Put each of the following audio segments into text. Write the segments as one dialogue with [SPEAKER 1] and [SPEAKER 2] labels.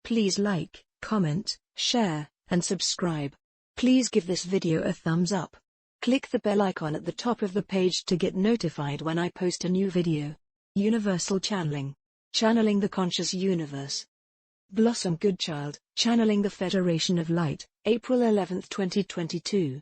[SPEAKER 1] Please like, comment, share, and subscribe. Please give this video a thumbs up. Click the bell icon at the top of the page to get notified when I post a new video. Universal Channeling. Channeling the Conscious Universe. Blossom Goodchild, Channeling the Federation of Light, April 11, 2022.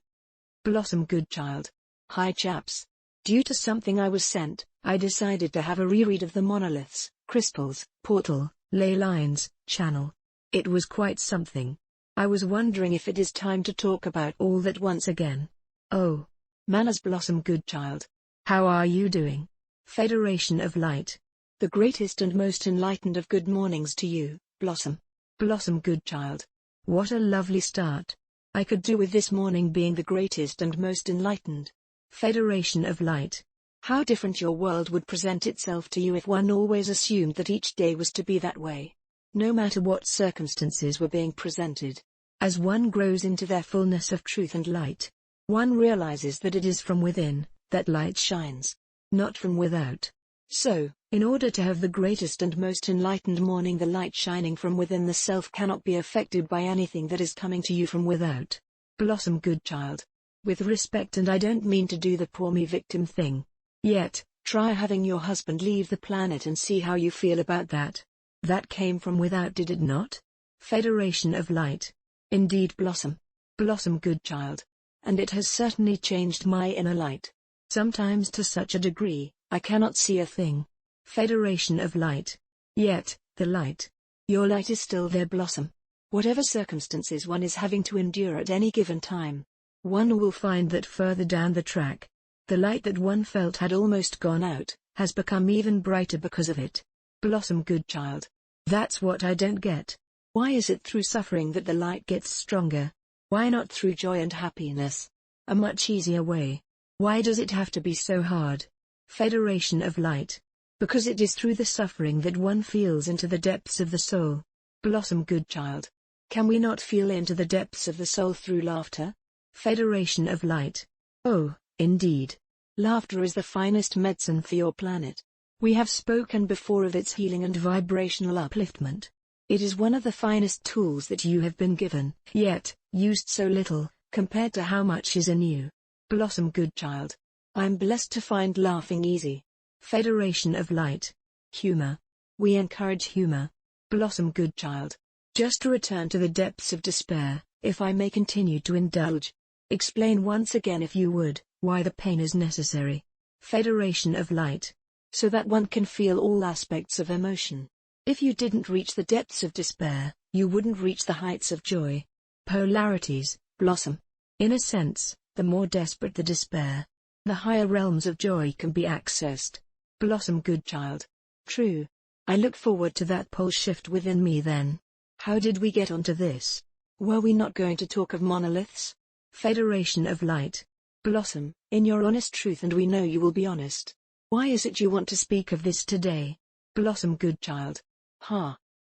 [SPEAKER 1] Blossom Goodchild. Hi chaps. Due to something I was sent, I decided to have a reread of the monoliths, crystals, portal, ley lines, channel. It was quite something. I was wondering if it is time to talk about all that once again. Oh. Manners Blossom Goodchild. How are you doing? Federation of Light. The greatest and most enlightened of good mornings to you, Blossom. Blossom Goodchild. What a lovely start. I could do with this morning being the greatest and most enlightened. Federation of Light. How different your world would present itself to you if one always assumed that each day was to be that way. No matter what circumstances were being presented. As one grows into their fullness of truth and light, one realizes that it is from within that light shines, not from without. So, in order to have the greatest and most enlightened morning, the light shining from within the self cannot be affected by anything that is coming to you from without. Blossom Goodchild. With respect, and I don't mean to do the poor me victim thing. Yet, try having your husband leave the planet and see how you feel about that. That came from without, did it not? Federation of Light. Indeed, Blossom. Blossom Goodchild. And it has certainly changed my inner light. Sometimes to such a degree, I cannot see a thing. Federation of Light. Yet, the light. Your light is still there, Blossom. Whatever circumstances one is having to endure at any given time, one will find that further down the track, the light that one felt had almost gone out, has become even brighter because of it. Blossom Goodchild. That's what I don't get. Why is it through suffering that the light gets stronger? Why not through joy and happiness? A much easier way. Why does it have to be so hard? Federation of Light. Because it is through the suffering that one feels into the depths of the soul. Blossom Goodchild. Can we not feel into the depths of the soul through laughter? Federation of Light. Oh, indeed. Laughter is the finest medicine for your planet. We have spoken before of its healing and vibrational upliftment. It is one of the finest tools that you have been given, yet, used so little, compared to how much is in you. Blossom Goodchild. I'm blessed to find laughing easy. Federation of Light. Humor. We encourage humor. Blossom Goodchild. Just to return to the depths of despair, if I may continue to indulge. Explain once again, if you would, why the pain is necessary. Federation of Light. So that one can feel all aspects of emotion. If you didn't reach the depths of despair, you wouldn't reach the heights of joy. Polarities, Blossom. In a sense, the more desperate the despair, the higher realms of joy can be accessed. Blossom Goodchild. True. I look forward to that pole shift within me then. How did we get onto this? Were we not going to talk of monoliths? Federation of Light. Blossom, in your honest truth, and we know you will be honest. Why is it you want to speak of this today? Blossom Goodchild.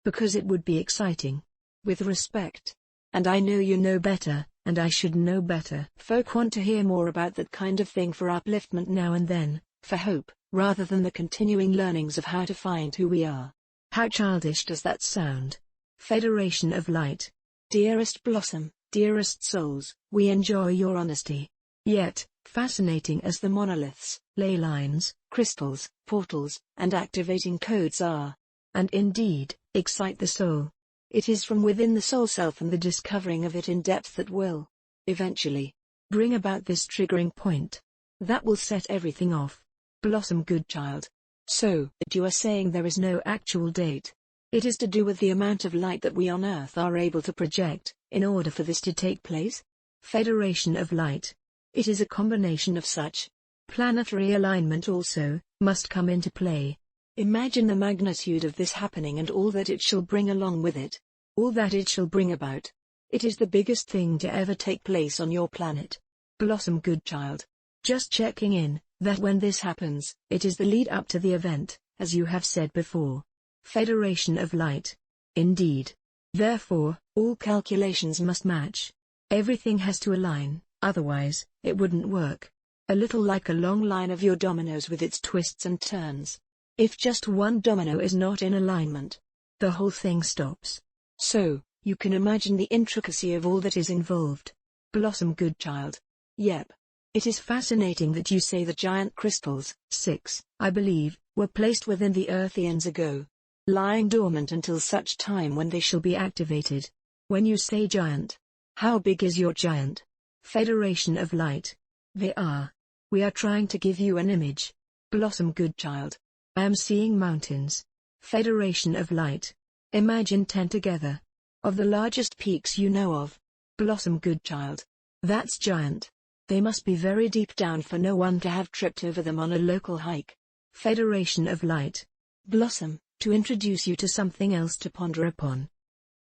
[SPEAKER 1] Because it would be exciting. With respect. And I know you know better, and I should know better. Folk want to hear more about that kind of thing for upliftment now and then, for hope, rather than the continuing learnings of how to find who we are. How childish does that sound? Federation of Light. Dearest Blossom, dearest souls, we enjoy your honesty. Yet, fascinating as the monoliths, ley lines, crystals, portals, and activating codes are, and indeed, excite the soul, it is from within the soul self and the discovering of it in depth that will, eventually, bring about this triggering point. That will set everything off. Blossom Goodchild. So, you are saying there is no actual date. It is to do with the amount of light that we on Earth are able to project, in order for this to take place? Federation of Light. It is a combination of such. Planetary alignment also must come into play. Imagine the magnitude of this happening and all that it shall bring along with it. All that it shall bring about. It is the biggest thing to ever take place on your planet. Blossom Goodchild. Just checking in, that when this happens, it is the lead up to the event, as you have said before. Federation of Light. Indeed. Therefore, all calculations must match. Everything has to align, otherwise, it wouldn't work. A little like a long line of your dominoes with its twists and turns. If just one domino is not in alignment, the whole thing stops. So, you can imagine the intricacy of all that is involved. Blossom Goodchild. Yep. It is fascinating that you say the giant crystals, 6, I believe, were placed within the earth eons ago, lying dormant until such time when they shall be activated. When you say giant, how big is your giant? Federation of Light. They are. We are trying to give you an image. Blossom Goodchild. I am seeing mountains. Federation of Light. Imagine 10 together. Of the largest peaks you know of. Blossom Goodchild. That's giant. They must be very deep down for no one to have tripped over them on a local hike. Federation of Light. Blossom, to introduce you to something else to ponder upon.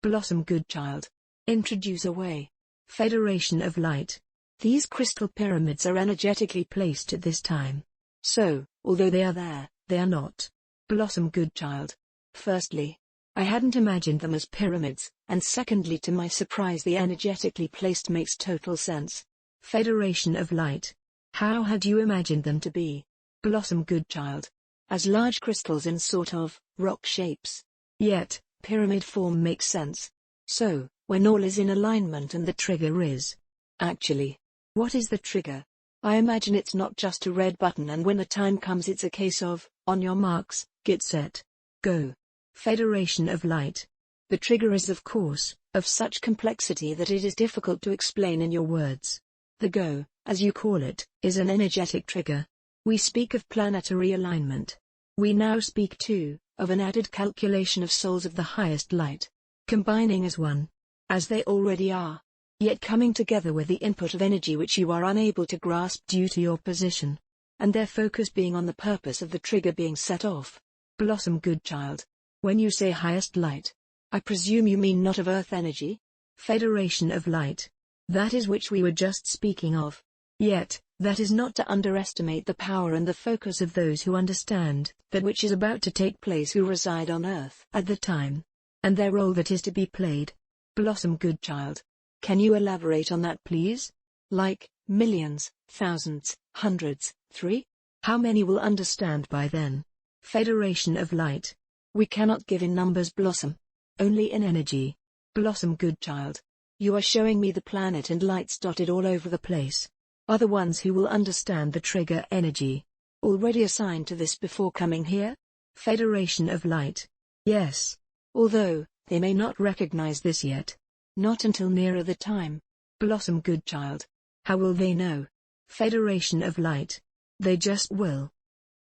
[SPEAKER 1] Blossom Goodchild. Introduce away. Federation of Light. These crystal pyramids are energetically placed at this time. So, although they are there, they are not. Blossom Goodchild. Firstly, I hadn't imagined them as pyramids, and secondly, to my surprise, the energetically placed makes total sense. Federation of Light. How had you imagined them to be? Blossom Goodchild. As large crystals in sort of rock shapes. Yet, pyramid form makes sense. So, when all is in alignment and the trigger is. Actually, what is the trigger? I imagine it's not just a red button and when the time comes it's a case of, on your marks, get set, go. Federation of Light. The trigger is of course, of such complexity that it is difficult to explain in your words. The go, as you call it, is an energetic trigger. We speak of planetary alignment. We now speak too, of an added calculation of souls of the highest light. Combining as one. As they already are. Yet coming together with the input of energy which you are unable to grasp due to your position. And their focus being on the purpose of the trigger being set off. Blossom Goodchild. When you say highest light, I presume you mean not of earth energy? Federation of Light. That is which we were just speaking of. Yet, that is not to underestimate the power and the focus of those who understand that which is about to take place who reside on earth at the time. And their role that is to be played. Blossom Goodchild. Can you elaborate on that please? Like, millions, thousands, hundreds, 3? How many will understand by then? Federation of Light. We cannot give in numbers, Blossom. Only in energy. Blossom Goodchild. You are showing me the planet and lights dotted all over the place. Are the ones who will understand the trigger energy already assigned to this before coming here? Federation of Light. Yes. Although, they may not recognize this yet. Not until nearer the time. Blossom Goodchild. How will they know? Federation of Light. They just will.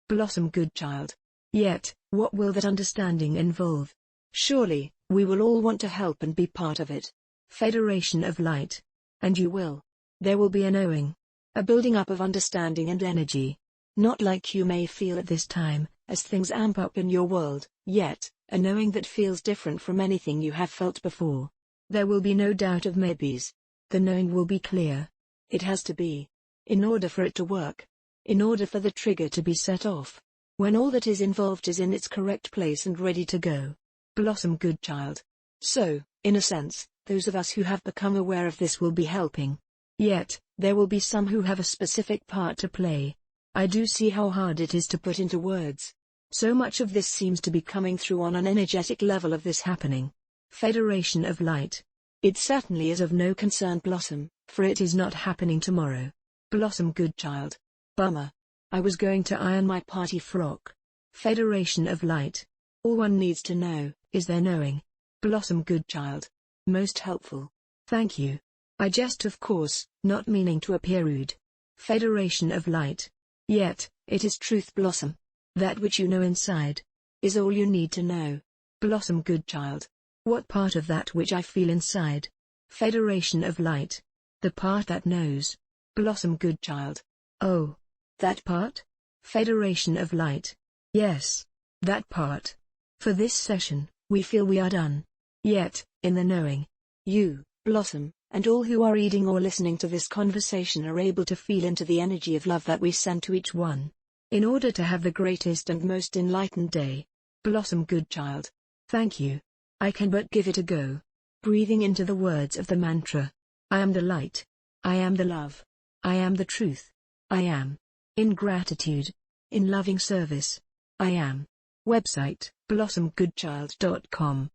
[SPEAKER 1] Blossom Goodchild. Yet, what will that understanding involve? Surely, we will all want to help and be part of it. Federation of Light. And you will. There will be a knowing. A building up of understanding and energy. Not like you may feel at this time, as things amp up in your world, yet, a knowing that feels different from anything you have felt before. There will be no doubt of maybes. The knowing will be clear. It has to be. In order for it to work. In order for the trigger to be set off. When all that is involved is in its correct place and ready to go. Blossom Goodchild. So, in a sense, those of us who have become aware of this will be helping. Yet, there will be some who have a specific part to play. I do see how hard it is to put into words. So much of this seems to be coming through on an energetic level of this happening. Federation of Light. It certainly is of no concern, Blossom, for it is not happening tomorrow. Blossom Goodchild. Bummer. I was going to iron my party frock. Federation of Light. All one needs to know, is their knowing. Blossom Goodchild. Most helpful. Thank you. I jest of course, not meaning to appear rude. Federation of Light. Yet, it is truth, Blossom. That which you know inside. Is all you need to know. Blossom Goodchild. What part of that which I feel inside? Federation of Light. The part that knows. Blossom Goodchild. Oh. That part? Federation of Light. Yes. That part. For this session, we feel we are done. Yet, in the knowing. You, Blossom, and all who are reading or listening to this conversation are able to feel into the energy of love that we send to each one. In order to have the greatest and most enlightened day. Blossom Goodchild. Thank you. I can but give it a go. Breathing into the words of the mantra. I am the light. I am the love. I am the truth. I am. In gratitude. In loving service. I am. Website, blossomgoodchild.com.